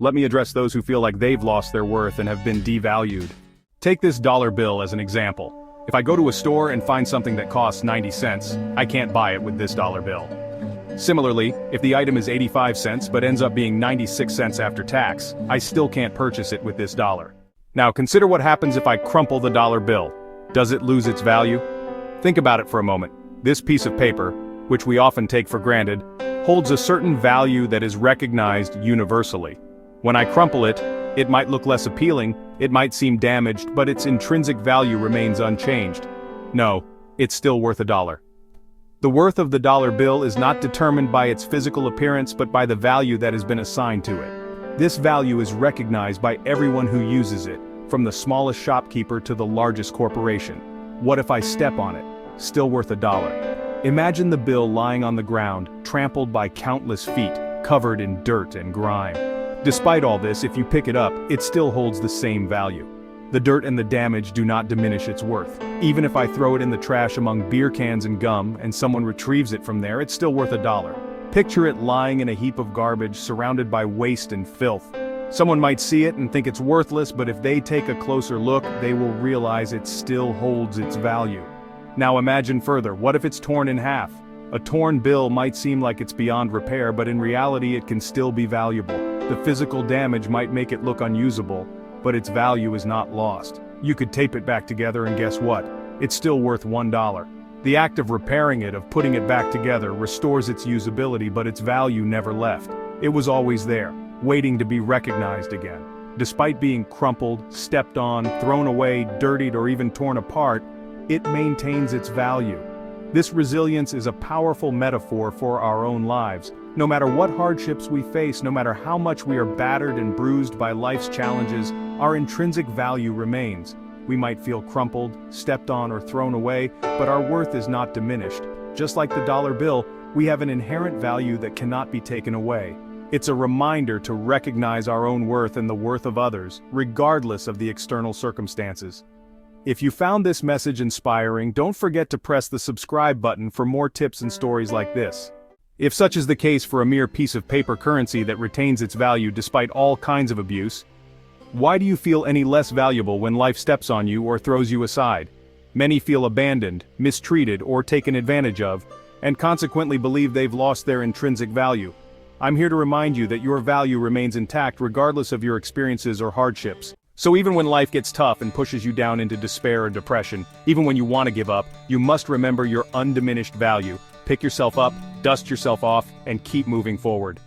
let me address those who feel like they've lost their worth and have been devalued. Take this dollar bill as an example. If I go to a store and find something that costs 90 cents, I can't buy it with this dollar bill. Similarly, if the item is 85 cents but ends up being 96 cents after tax, I still can't purchase it with this dollar. Now consider what happens if I crumple the dollar bill. Does it lose its value? Think about it for a moment. This piece of paper, which we often take for granted, holds a certain value that is recognized universally. When I crumple it, it might look less appealing, it might seem damaged, but its intrinsic value remains unchanged. No, it's still worth $1. The worth of the dollar bill is not determined by its physical appearance but by the value that has been assigned to it. This value is recognized by everyone who uses it, from the smallest shopkeeper to the largest corporation. What if I step on it? Still worth $1. Imagine the bill lying on the ground, trampled by countless feet, covered in dirt and grime. Despite all this, if you pick it up, it still holds the same value. The dirt and the damage do not diminish its worth. Even if I throw it in the trash among beer cans and gum, and someone retrieves it from there, it's still worth $1. Picture it lying in a heap of garbage, surrounded by waste and filth. Someone might see it and think it's worthless, but if they take a closer look, they will realize it still holds its value. Now imagine further, what if it's torn in half? A torn bill might seem like it's beyond repair, but in reality it can still be valuable. The physical damage might make it look unusable, but its value is not lost. You could tape it back together and guess what? It's still worth $1. The act of repairing it, of putting it back together, restores its usability, but its value never left. It was always there, waiting to be recognized again. Despite being crumpled, stepped on, thrown away, dirtied, or even torn apart, it maintains its value. This resilience is a powerful metaphor for our own lives. No matter what hardships we face, no matter how much we are battered and bruised by life's challenges, our intrinsic value remains. We might feel crumpled, stepped on, or thrown away, but our worth is not diminished. Just like the dollar bill, we have an inherent value that cannot be taken away. It's a reminder to recognize our own worth and the worth of others, regardless of the external circumstances. If you found this message inspiring, don't forget to press the subscribe button for more tips and stories like this. If such is the case for a mere piece of paper currency that retains its value despite all kinds of abuse, why do you feel any less valuable when life steps on you or throws you aside? Many feel abandoned, mistreated, or taken advantage of, and consequently believe they've lost their intrinsic value. I'm here to remind you that your value remains intact regardless of your experiences or hardships. So even when life gets tough and pushes you down into despair or depression, even when you want to give up, you must remember your undiminished value. Pick yourself up, dust yourself off, and keep moving forward.